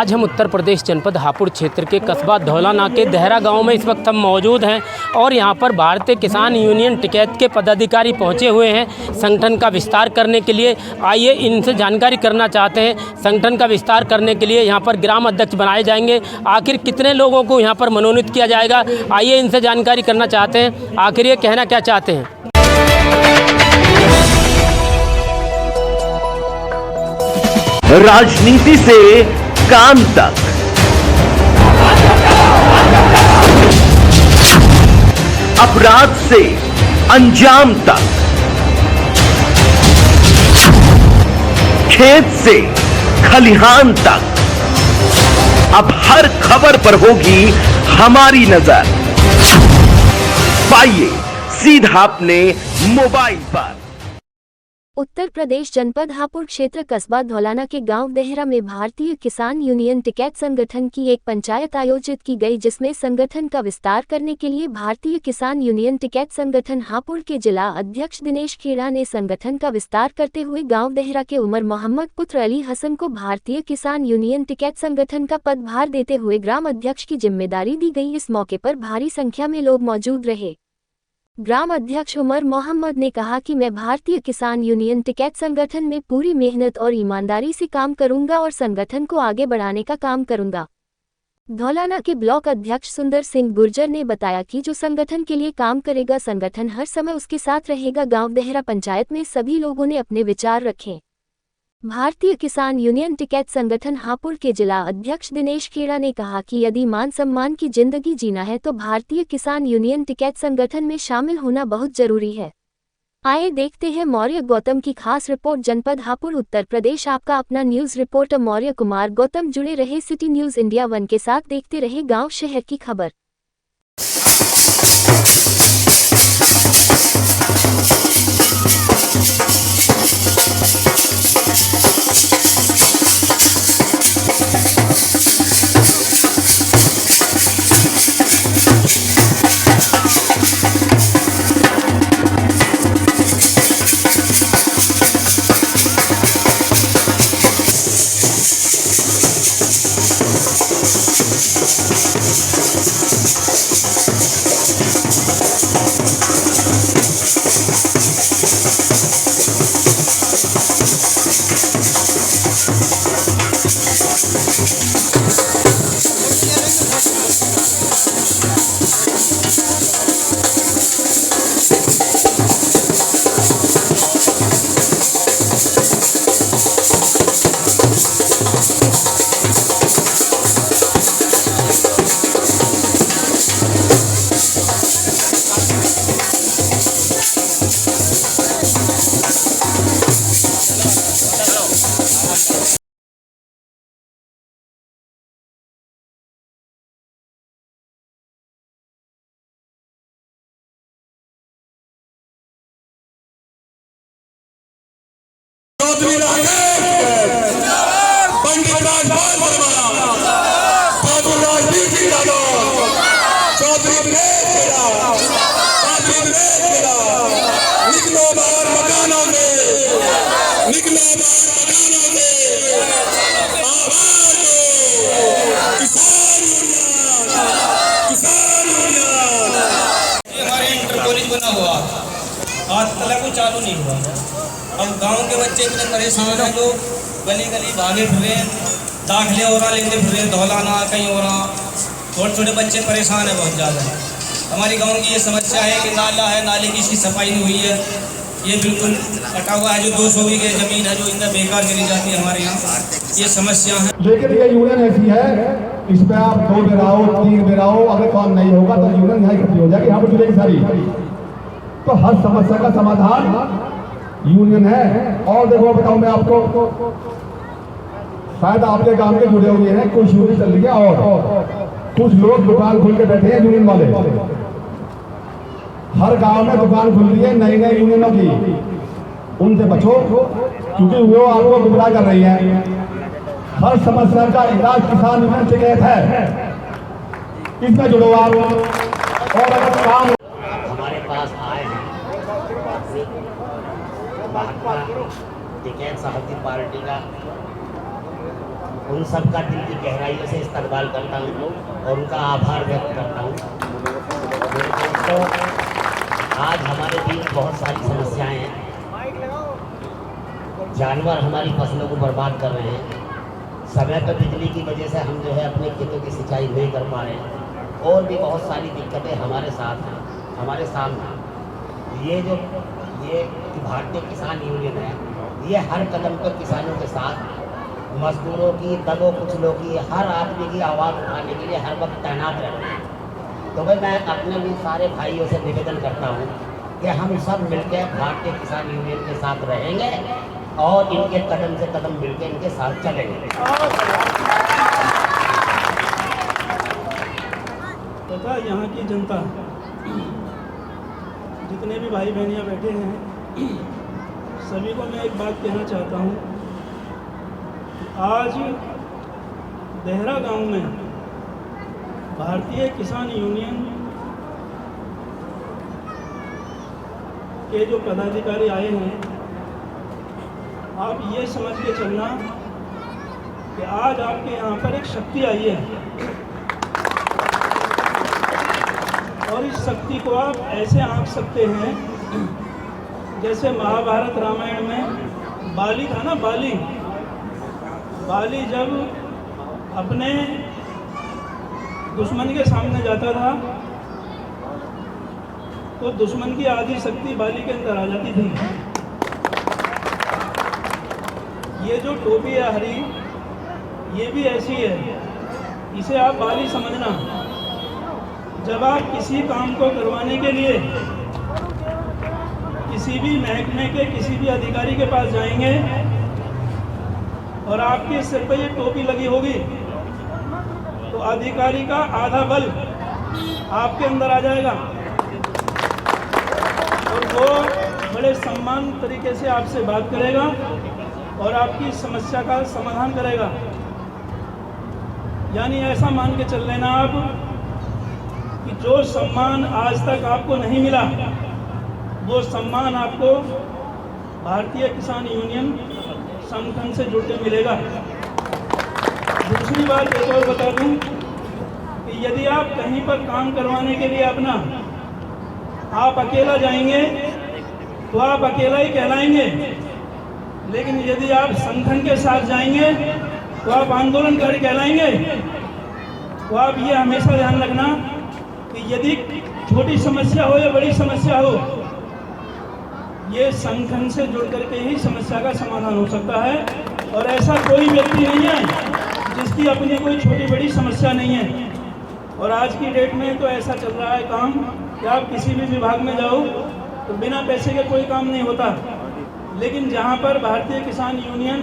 आज हम उत्तर प्रदेश जनपद हापुड़ क्षेत्र के कस्बा धौलाना के देहरा गांव में इस वक्त हम मौजूद हैं और यहां पर भारतीय किसान यूनियन टिकैत के पदाधिकारी पहुंचे हुए हैं संगठन का विस्तार करने के लिए। आइए इनसे जानकारी करना चाहते हैं। संगठन का विस्तार करने के लिए यहां पर ग्राम अध्यक्ष बनाए जाएंगे, आखिर कितने लोगों को यहां पर मनोनीत किया जाएगा, आइए इनसे जानकारी करना चाहते हैं। आखिर ये कहना क्या चाहते हैं। राजनीति से काम तक, अपराध से अंजाम तक, खेत से खलिहान तक, अब हर खबर पर होगी हमारी नजर। पाइए सीधा अपने मोबाइल पर। उत्तर प्रदेश जनपद हापुड़ क्षेत्र कस्बा धौलाना के गांव देहरा में भारतीय किसान यूनियन टिकैत संगठन की एक पंचायत आयोजित की गई, जिसमें संगठन का विस्तार करने के लिए भारतीय किसान यूनियन टिकैत संगठन हापुड़ के जिला अध्यक्ष दिनेश खेड़ा ने संगठन का विस्तार करते हुए गांव देहरा के उमर मोहम्मद पुत्र अली हसन को भारतीय किसान यूनियन टिकैत संगठन का पदभार देते हुए ग्राम अध्यक्ष की जिम्मेदारी दी गई। इस मौके पर भारी संख्या में लोग मौजूद रहे। ग्राम अध्यक्ष उमर मोहम्मद ने कहा कि मैं भारतीय किसान यूनियन टिकैत संगठन में पूरी मेहनत और ईमानदारी से काम करूंगा और संगठन को आगे बढ़ाने का काम करूंगा। धौलाना के ब्लॉक अध्यक्ष सुंदर सिंह गुर्जर ने बताया कि जो संगठन के लिए काम करेगा, संगठन हर समय उसके साथ रहेगा। गांव देहरा पंचायत में सभी लोगों ने अपने विचार रखे। भारतीय किसान यूनियन टिकैत संगठन हापुड़ के जिला अध्यक्ष दिनेश खेड़ा ने कहा कि यदि मान सम्मान की जिंदगी जीना है तो भारतीय किसान यूनियन टिकैत संगठन में शामिल होना बहुत जरूरी है। आइए देखते हैं मौर्य गौतम की खास रिपोर्ट। जनपद हापुड़ उत्तर प्रदेश, आपका अपना न्यूज रिपोर्टर मौर्य कुमार गौतम जुड़े रहे सिटी न्यूज इंडिया 1 के साथ, देखते रहे गाँव शहर की खबर। बना हुआ आज तक को चालू नहीं हुआ। अब गांव के बच्चे इतने परेशान हैं, लोग गली गली भागे फिरे, दाखिले हो रहा लेते फिरे, धौलाना कहीं हो रहा, छोटे छोटे बच्चे परेशान हैं बहुत ज़्यादा। हमारी गांव की ये समस्या है कि नाला है, नाले की इसकी सफाई नहीं हुई है, ये बिल्कुल कटा हुआ है। जो 200 बीघे जमीन है जो इतना बेकार गिरी जाती है हमारे यहाँ, ये समस्या है। लेकिन ये यूनियन ऐसी है, इस पे आप 2 बेर आओ 3 बेर आओ, अगर काम नहीं होगा तो यूनियन यहाँ इकट्ठी हो जाएगी, यहाँ पर जुड़ेगी सारी। तो हर समस्या का समाधान यूनियन है। और देखो बताऊं मैं आपको, शायद आपके गांव के जुड़े हुए हैं, कुछ यूनियन चल रही है और कुछ लोग दुकान खोल के बैठे हैं यूनियन वाले। हर गांव में दुकान खुल रही है नई नई यूनियनों की, उनसे बचो क्योंकि वो आपको गुमराह कर रही है। हर समस्या का इलाज किसान यूनियन टिकैत है, इसमें जुड़ो आप। और अगर काम हमारे पास आए हैं भाजपा टिकैत साहब की पार्टी का उन सब का दिल की गहराइयों से इस्तकबाल करता हूँ और उनका आभार व्यक्त करता हूँ। मेरे दोस्तों, आज हमारे बीच बहुत सारी समस्याएं हैं। जानवर हमारी फसलों को बर्बाद कर रहे हैं, समय पर बिजली की वजह से हम जो है अपने खेतों की सिंचाई नहीं कर पा रहे हैं, और भी बहुत सारी दिक्कतें हमारे साथ हैं, हमारे सामने। ये भारतीय किसान यूनियन है, ये हर कदम पर किसानों के साथ, मजदूरों की, दबों कुचलों की, हर आदमी की आवाज़ उठाने के लिए हर वक्त तैनात रहते हैं। तो भाई मैं अपने भी सारे भाइयों से निवेदन करता हूँ कि हम सब मिलकर भारतीय किसान यूनियन के साथ रहेंगे और इनके कदम से कदम मिलकर इनके साथ चलेंगे। तथा यहाँ की जनता, जितने भी भाई बहनियाँ बैठे हैं, सभी को मैं एक बात कहना चाहता हूँ। आज देहरा गांव में भारतीय किसान यूनियन के जो पदाधिकारी आए हैं, आप ये समझ के चलना कि आज आपके यहाँ पर एक शक्ति आई है, और इस शक्ति को आप ऐसे आंक सकते हैं जैसे महाभारत रामायण में बाली था ना, बाली जब अपने दुश्मन के सामने जाता था तो दुश्मन की आधी शक्ति बाली के अंदर आ जाती थी। ये जो टोपी है हरी, ये भी ऐसी है, इसे आप बाली समझना। जब आप किसी काम को करवाने के लिए किसी भी महकमे के किसी भी अधिकारी के पास जाएंगे और आपके सिर पे ये टोपी लगी होगी, तो अधिकारी का आधा बल आपके अंदर आ जाएगा और वो बड़े सम्मान तरीके से आपसे बात करेगा और आपकी समस्या का समाधान करेगा। यानी ऐसा मान के चल लेना आप कि जो सम्मान आज तक आपको नहीं मिला, वो सम्मान आपको भारतीय किसान यूनियन संगठन से जुड़ के मिलेगा। दूसरी बात एक और बता दूं कि यदि आप कहीं पर काम करवाने के लिए अपना आप अकेला जाएंगे तो आप अकेला ही कहलाएंगे, लेकिन यदि आप संगठन के साथ जाएंगे तो आप आंदोलनकारी कहलाएंगे। तो आप ये हमेशा ध्यान रखना कि यदि छोटी समस्या हो या बड़ी समस्या हो, ये संगठन से जुड़ करके ही समस्या का समाधान हो सकता है। और ऐसा कोई व्यक्ति नहीं है जिसकी अपनी कोई छोटी बड़ी समस्या नहीं है। और आज की डेट में तो ऐसा चल रहा है काम कि आप किसी भी विभाग में जाओ तो बिना पैसे के कोई काम नहीं होता, लेकिन जहाँ पर भारतीय किसान यूनियन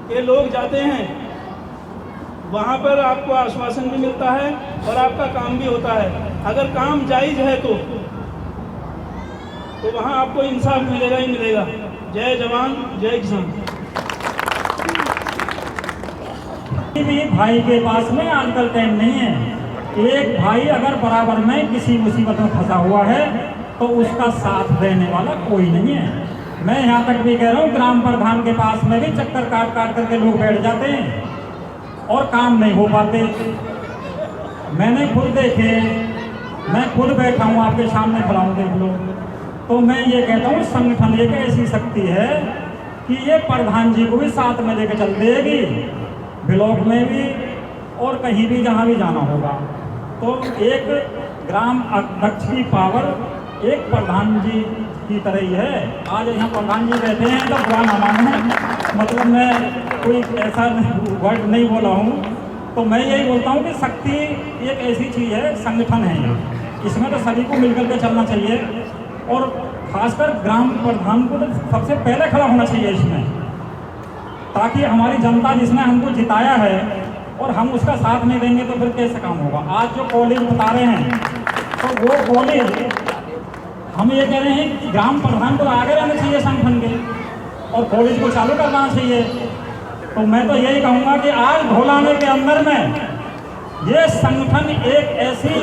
के लोग जाते हैं वहाँ पर आपको आश्वासन भी मिलता है और आपका काम भी होता है। अगर काम जायज़ है तो वहाँ आपको इंसाफ मिलेगा ही मिलेगा। जय जवान जय किसान। भी भाई के पास में आजकल टाइम नहीं है। एक भाई अगर बराबर में किसी मुसीबत में फंसा हुआ है तो उसका साथ देने वाला कोई नहीं है। मैं यहाँ तक भी कह रहा हूँ, ग्राम प्रधान के पास में भी चक्कर काट करके लोग बैठ जाते हैं और काम नहीं हो पाते। मैंने खुद देखे, मैं खुद बैठा हूँ आपके सामने, खड़ा हूँ, देख लो। तो मैं ये कहता हूँ संगठन एक ऐसी शक्ति है कि ये प्रधान जी को भी साथ में लेकर चल देगी, ब्लॉक में भी और कहीं भी जहाँ भी जाना होगा। तो एक ग्राम अध्यक्ष की पावर एक प्रधान जी की तरह ही है। आज यहाँ प्रधान जी बैठे हैं तो बुरा ना माने, मतलब मैं कोई ऐसा वर्ड नहीं बोला हूँ। तो मैं यही बोलता हूँ कि शक्ति एक ऐसी चीज़ है, संगठन है, इसमें तो सभी को मिलकर के चलना चाहिए और खासकर ग्राम प्रधान को तो सबसे पहले खड़ा होना चाहिए इसमें, ताकि हमारी जनता जिसने हमको जिताया है और हम उसका साथ नहीं देंगे तो फिर कैसे काम होगा। आज जो कॉलेज बता रहे हैं तो वो कॉलेज हम ये कह रहे हैं कि ग्राम प्रधान को आगे रहना चाहिए संगठन के और कॉलेज को चालू करना चाहिए। तो मैं तो यही कहूँगा कि आज ढोलाने के अंदर में ये संगठन एक ऐसी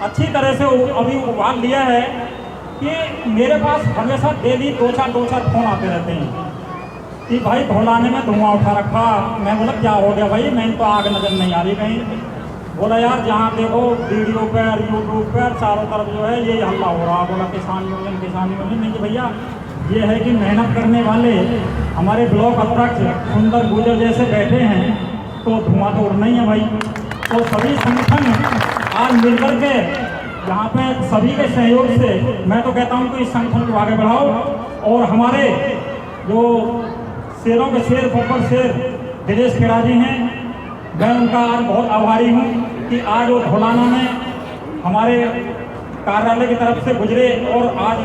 अच्छी तरह से अभी उभार लिया है कि मेरे पास हमेशा डेली दो चार फोन आते रहते हैं कि भाई धौलाने में धुआं उठा रखा। मैं बोला क्या हो गया भाई, मैंने तो आग नजर नहीं आ रही कहीं। बोला यार जहाँ देखो वीडियो पर यूट्यूब पर चारों तरफ जो है ये हल्ला हो रहा। बोला किसान यूनियन नहीं भैया, ये है कि मेहनत करने वाले हमारे ब्लॉक अध्यक्ष सुंदर गुजर जैसे बैठे हैं तो धुआं तो उड़ना ही है भाई। तो सभी संगठन आज मिलकर के यहाँ पे सभी के सहयोग से मैं तो कहता हूँ कि इस संगठन को आगे बढ़ाओ। और हमारे जो शेरों के शेर पोपट शेर दिनेश खेड़ा जी हैं, मैं उनका आज बहुत आभारी हूँ कि आज वो धौलाना में हमारे कार्यालय की तरफ से गुजरे और आज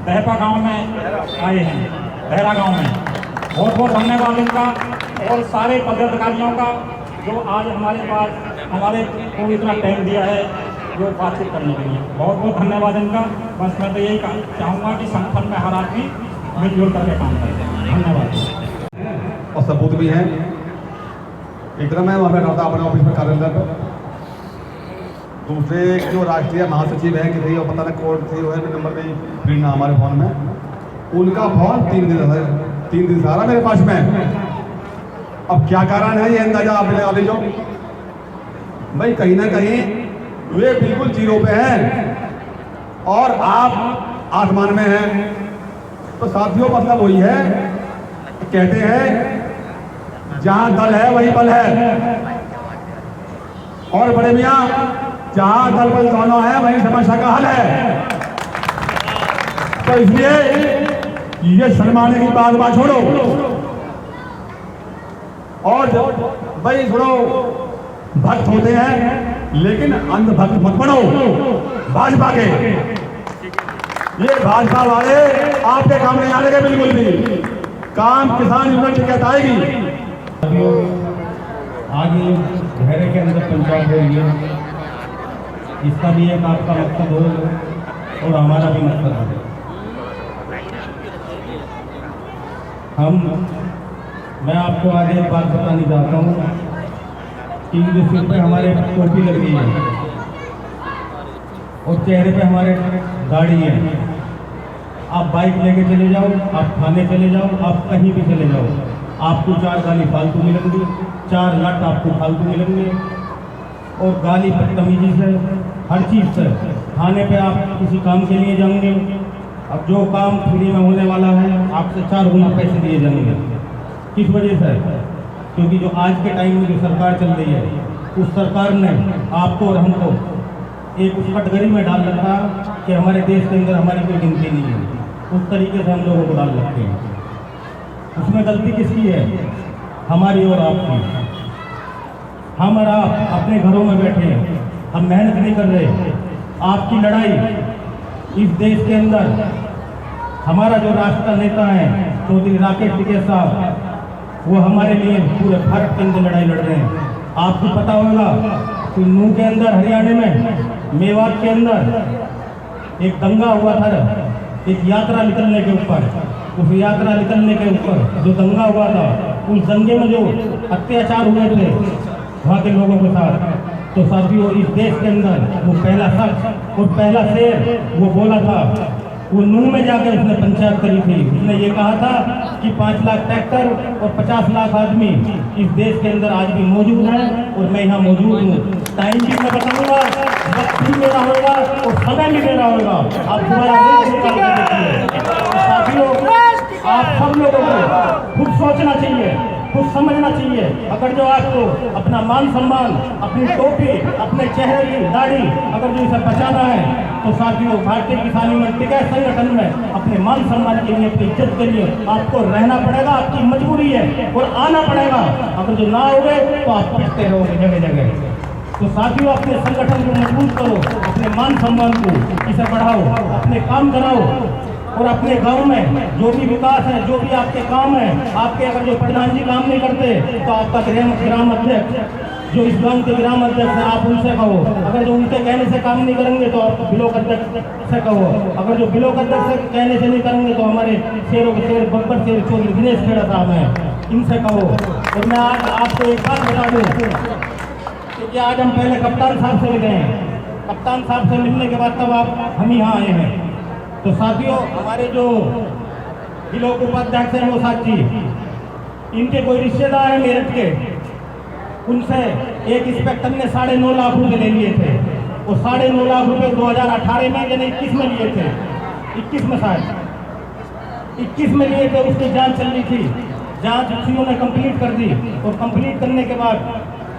दहपा गांव में आए हैं, दहरा गांव में। बहुत बहुत धन्यवाद इनका और सारे पदाधिकारियों का जो आज हमारे पास हमारे को इतना टाइम दिया है जो बातचीत करने के लिए। बहुत बहुत धन्यवाद इनका। बस मैं तो यही चाहूँगा कि संगठन में हर आदमी मिलजुल करके काम करे। धन्यवाद। और सबूत भी हैं। एक तरह मैं वहाँ पे रहता अपने ऑफिस में कार्यालय पर, दूसरे जो राष्ट्रीय महासचिव हैं कि नहीं वो पता नहीं कौन थी वो है नंबर नहीं फिर ना हमारे फोन में, उनका फोन 3 दिन से आ रहा मेरे पास में। अब क्या कारण है ये अंदाजा आप लगा लीजिए भाई, कहीं ना कहीं वे बिल्कुल जीरो पे हैं और आप आसमान में हैं। तो साथियों मतलब वही है, कहते हैं जहां दल है वही बल है। और बड़े मियां जहां दल बल दोनों है वही समस्या का हल है। तो इसलिए ये शर्माने की बात छोड़ो और भाई सुनो, भक्त होते हैं लेकिन अंधभक्त मत बनो भाजपा के। ये भाजपा वाले आपके काम नहीं आने के बिल्कुल भी। काम किसान यूनियन टिकट आएगी। आगे घेरे के अंदर पंचायत हो रही है, इसका भी एक आपका मकसद हो और हमारा भी मकसद है। मैं आपको आज एक बात बतानी चाहता हूँ कि जो सिर पे हमारे टोपी लगी है और चेहरे पे हमारे दाढ़ी है, आप बाइक लेके चले जाओ, आप थाने चले जाओ, आप कहीं भी चले जाओ, आपको 4 गाली फालतू मिलेंगी, 4 लट आपको फालतू मिलेंगे और गाली बदतमीजी से हर चीज़ से। थाने पे आप किसी काम के लिए जाएंगे, अब जो काम फ्री में होने वाला है आपसे 4 गुना पैसे दिए जाएंगे। किस वजह से? क्योंकि जो आज के टाइम में जो सरकार चल रही है उस सरकार ने आपको और हमको एक उस कटघरी में डाल रखा कि हमारे देश के अंदर हमारी कोई गिनती नहीं है। उस तरीके से हम लोगों को डाल रखते हैं। उसमें गलती किसकी है? हमारी और आपकी। हम और आप अपने घरों में बैठे हैं, हम मेहनत नहीं कर रहे। आपकी लड़ाई इस देश के अंदर हमारा जो राष्ट्रीय नेता है चौधरी राकेश टिकैत साहब, वो हमारे लिए पूरे भारत के अंदर लड़ाई लड़ रहे हैं। आपको पता होगा कि नूह के अंदर हरियाणा में मेवात के अंदर एक दंगा हुआ था, एक यात्रा निकलने के ऊपर। उस यात्रा निकलने के ऊपर जो दंगा हुआ था, उस दंगे में जो अत्याचार हुए थे वहाँ के लोगों के साथ, तो साथियों इस देश के अंदर वो पहला शख्स और पहला शेर वो बोला था, वो नूह में जाकर उसने पंचायत करी थी। उसने ये कहा था कि 5 लाख ट्रैक्टर और 50 लाख आदमी इस देश के अंदर आज भी मौजूद हैं और मैं यहाँ मौजूद हूँ। टाइम भी मैं बताऊँगा, वक्त भी मेरा होगा और समय भी मेरा होगा। आप दोबारा साथियों, आप सब लोगों को खुद सोचना चाहिए, खुद समझना चाहिए। अगर जो आपको अपना मान सम्मान, अपनी टोपी, अपने चेहरे की दाढ़ी अगर जो इसे बचाना है तो साथियों भारतीय किसान यूनियन टिकैत संगठन में अपने मान सम्मान के लिए, अपनी इज्जत के लिए आपको रहना पड़ेगा। आपकी मजबूरी है और आना पड़ेगा। अगर जो ना हो गए तो आप पिटते रहोगे जगह जगह। तो साथियों अपने संगठन को मजबूत करो, अपने मान सम्मान को इसे बढ़ाओ, अपने काम कराओ और अपने गांव में जो भी विकास है, जो भी आपके काम है, आपके अगर जो प्रधान जी काम नहीं करते तो आपका ग्राम अध्यक्ष जो इस गांव के ग्राम अध्यक्ष हैं आप उनसे कहो। अगर जो उनके कहने से काम नहीं करेंगे तो आप ब्लॉक अध्यक्ष से कहो। अगर जो ब्लॉक अध्यक्ष से कहने से नहीं करेंगे तो हमारे शेरों के शेर बब्बर शेर चौधरी दिनेश खेड़ा साहब हैं, इनसे कहो। और मैं आज आपको एक बात बता दूँ, क्योंकि आज हम पहले कप्तान साहब से मिले हैं। कप्तान साहब से मिलने के बाद तब आप हम यहाँ आए हैं। तो साथियों हमारे जो ब्लॉक उपाध्यक्ष हैं वो साथी इनके कोई रिश्तेदार हैं मेरठ के, उनसे एक इंस्पेक्टर ने 9.5 लाख रुपए ले लिए थे। और 9.5 लाख रुपए 2018 में यानी 21 में लिए थे, 21 में शायद 21 में लिए थे। उसकी जांच चल रही थी, जांच सीओ ने कंप्लीट कर दी। और कंप्लीट करने के बाद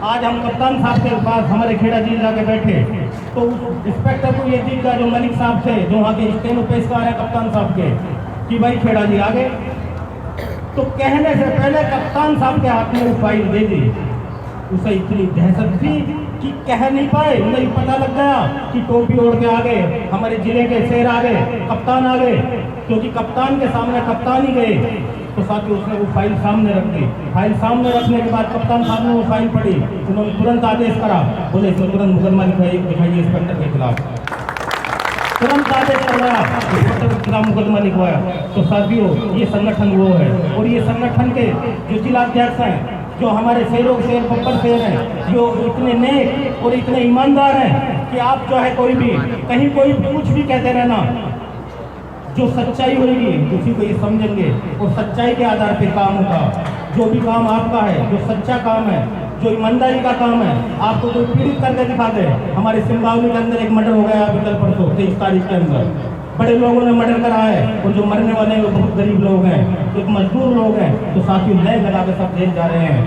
आज हम कप्तान साहब के पास हमारे खेड़ा जी जाके बैठे, तो उस इंस्पेक्टर को ये दिखा जो मलिक साहब थे, जो वहाँ के स्टेनो पेशकार हैं कप्तान साहब के, कि भाई खेड़ा जी आ गए। तो कहने से पहले कप्तान साहब के हाथ में वो फाइल दे दी। उसे इतनी दहशत थी कि कह नहीं पाए, उन्हें पता लग गया कि टोपी ओढ़ के आ गए, हमारे जिले के शेर आ गए, कप्तान आ गए, क्योंकि कप्तान के सामने कप्तान ही गए। तो साथ ही उसने वो फाइल सामने रख दी। फाइल सामने रखने के बाद कप्तान साहब ने वो फाइल पढ़ी, उन्होंने तुरंत आदेश करा, बोले इसमें तुरंत मुकदमा दिखाइए इंस्पेक्टर के खिलाफ। तुरंत आदेश करवाया, इंस्पेक्टर के खिलाफ मुकदमा लिखवाया। तो साथियों ये संगठन वो है, और ये संगठन के जो जिलाध्यक्ष हैं, जो हमारे शेरों शेर बब्बर शेर हैं, जो इतने नेक और इतने ईमानदार हैं कि आप जो है कोई भी कहीं कोई कुछ भी कहते रहना, जो सच्चाई होगी उसी को ये समझेंगे और सच्चाई के आधार पे काम होगा। जो भी काम आपका है, जो सच्चा काम है, जो ईमानदारी का काम है, आपको कोई पीड़ित करके दिखा दे। हमारे सिंबावली के अंदर एक मर्डर हो गया अभी कल परसों 23 तारीख के अंदर, बड़े लोगों ने मर्डर करा है, और जो मरने वाले हैं वो बहुत गरीब लोग हैं, एक मजदूर लोग हैं। तो साथियों नए लगा के सब जेल जा रहे हैं,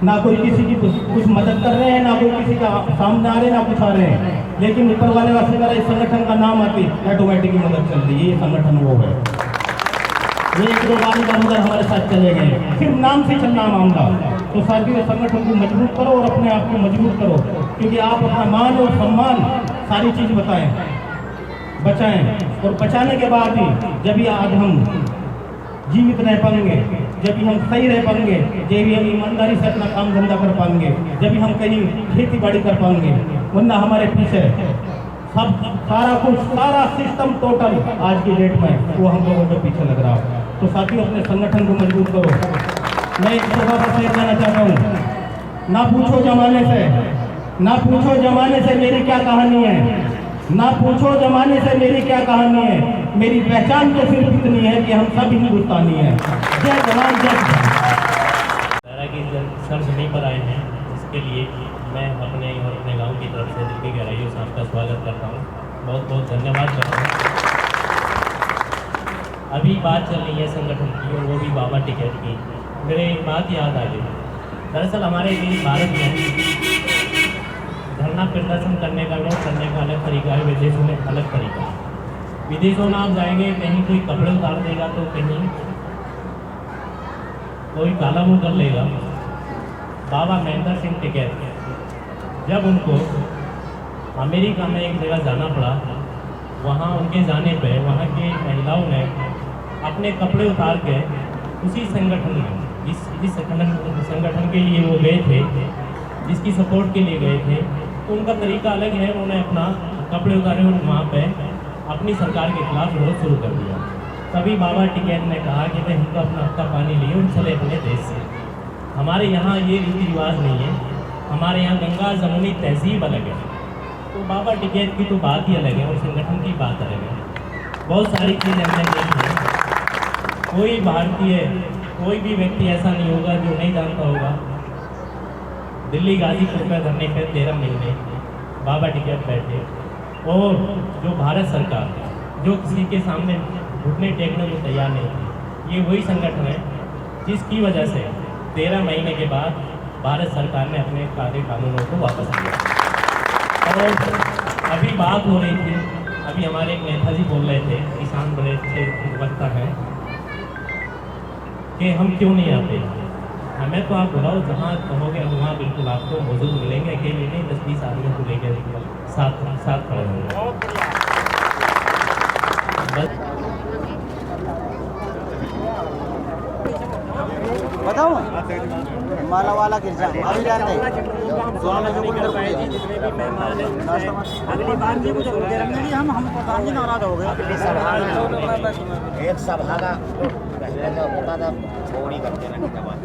ना कोई किसी की कुछ मदद कर रहे हैं, ना कोई किसी का सामने आ रहे हैं, ना कुछ आ रहे हैं। लेकिन ऊपर वाले का शुक्र है, इस संगठन का नाम आती ऑटोमेटिक की मदद चल रही है। ये संगठन वो है, ये 1-2 बार का अंदर हमारे साथ चले गए, सिर्फ नाम से चलना मामला। तो साथियों संगठन को मजबूत करो और अपने आप को मजबूत करो, क्योंकि आप अपना मान और सम्मान सारी चीज़ बचाएं। और बचाने के बाद ही जब भी आज हम जीवित रह पाएंगे, जब भी हम सही रह पाएंगे, जब भी हम ईमानदारी से अपना काम धंधा कर पाएंगे, जब भी हम कहीं खेती बाड़ी कर पाएंगे। वरना हमारे पीछे सब सारा कुछ, सारा सिस्टम टोटल आज की डेट में वो हम लोगों के पीछे लग रहा है। तो साथियों अपने संगठन को मजबूत करो। मैं एक जगह पर शेयर करना चाहता हूँ, ना पूछो जमाने से, ना पूछो जमाने से मेरी क्या कहानी है, ना पूछो जमाने से मेरी क्या कहानी है, मेरी पहचान तो सिर्फ इतनी है कि हम सब हिंदुस्तानी हैं। जय जवान जय दायरा की सर्च नहीं पर आए हैं, इसके लिए मैं अपने और अपने गांव की तरफ से दिल की गहराइयों से आपका स्वागत करता हूं, बहुत बहुत धन्यवाद करता हूं। अभी बात चल रही है संगठन की, और वो भी बाबा टिकैत की। मेरे एक बात याद आ गई। दरअसल हमारे देश भारत में धरना प्रदर्शन करने का, नोट करने का अलग तरीका है, विदेशों में अलग तरीका है। विदेशों में आप जाएंगे, कहीं कोई कपड़े उतार देगा, तो कहीं कोई काला मुँह कर लेगा। बाबा महेंद्र सिंह टिकैत जब उनको अमेरिका में एक जगह जाना पड़ा, वहाँ उनके जाने पे वहाँ की महिलाओं ने अपने कपड़े उतार के उसी संगठन में, जिस संगठन के लिए वो गए थे, जिसकी सपोर्ट के लिए गए थे, तो उनका तरीका अलग है। उन्होंने अपना कपड़े उतारे और वहाँ पे अपनी सरकार के खिलाफ विरोध शुरू कर दिया। तभी बाबा टिकैत ने कहा कि भाई हम तो अपना हफ्ता पानी लिए और चले अपने देश से। हमारे यहाँ ये रीति रिवाज नहीं है, हमारे यहाँ गंगा जमुनी तहजीब अलग है। तो बाबा टिकैत की तो बात ही अलग है और संगठन की बात अलग है। बहुत सारी चीज़ें हमने देखी हैं। कोई भारतीय, कोई भी व्यक्ति ऐसा नहीं होगा जो नहीं जानता होगा, दिल्ली गाजीपुर में धरने पे 13 महीने बाबा टिकैत बैठे, और जो भारत सरकार जो किसी के सामने घुटने टेकने को तैयार नहीं थी, ये वही संगठन है जिसकी वजह से 13 महीने के बाद भारत सरकार ने अपने कानूनों को वापस लिया। और अभी बात हो रही थी, अभी हमारे एक नेता जी बोल रहे थे, किसान बड़े अच्छे वक्ता हैं, कि हम क्यों नहीं आते। हमें तो आप बुलाओ, जहाँ कहोगे वहाँ बिल्कुल आपको मौजूद मिलेंगे, अकेले नहीं 10-20 आदमियों को लेकर साथ खड़े होंगे। बताओ माला वाला गिरजा अभी जाते अगली बार भी कुछ हम प्रधान जी नाराज हो गए। एक सभा का पहले जो होता था छोड़ी करते रहने के बाद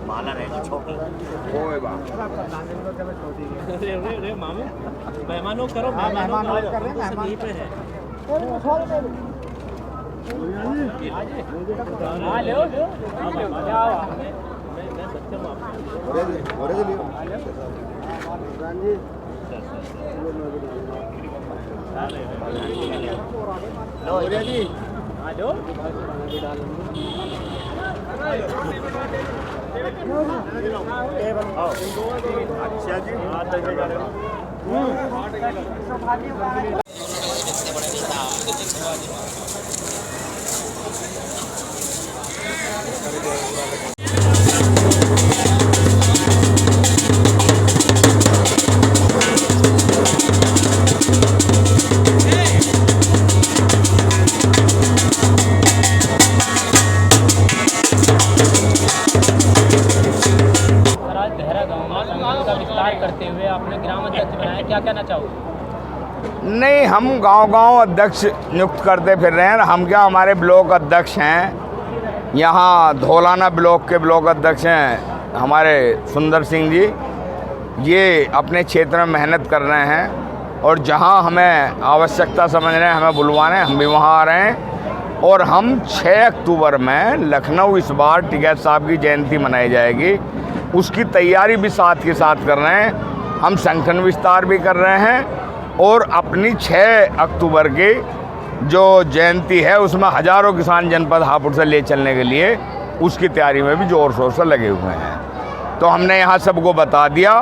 माला रहेगी छोटी। मामू मेहमानों करो, मेहमान कर रहे हैं, मेहमान पे है। अच्छा जी, करते हुए आपने ग्राम अध्यक्ष बनाया, क्या कहना चाहोगे? नहीं, हम गांव-गांव अध्यक्ष नियुक्त करते फिर रहे हैं। हम क्या, हमारे ब्लॉक अध्यक्ष हैं, यहाँ धौलाना ब्लॉक के ब्लॉक अध्यक्ष हैं हमारे सुंदर सिंह जी। ये अपने क्षेत्र में मेहनत कर रहे हैं और जहाँ हमें आवश्यकता समझ रहे हैं, हमें बुलवा रहे हैं, हम भी वहाँ आ रहे हैं। और हम 6 अक्टूबर में लखनऊ इस बार टिकैत साहब की जयंती मनाई जाएगी, उसकी तैयारी भी साथ के साथ कर रहे हैं। हम संगठन विस्तार भी कर रहे हैं और अपनी 6 अक्टूबर की जो जयंती है उसमें हज़ारों किसान जनपद हापुड़ से ले चलने के लिए उसकी तैयारी में भी ज़ोर शोर से लगे हुए हैं। तो हमने यहाँ सबको बता दिया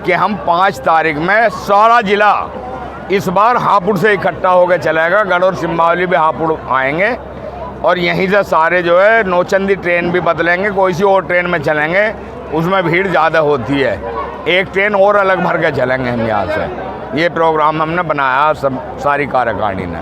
कि हम 5 तारीख में सारा ज़िला इस बार हापुड़ से इकट्ठा होकर चलेगा। गढ़ और सिम्बावली भी हापुड़ आएंगे और यहीं से सारे जो है नौचंदी ट्रेन भी बदलेंगे, कोई सी और ट्रेन में चलेंगे, उसमें भीड़ ज़्यादा होती है। एक ट्रेन और अलग भर के चलेंगे हम यहाँ से। ये प्रोग्राम हमने बनाया सब सारी कार्यकारिणी ने।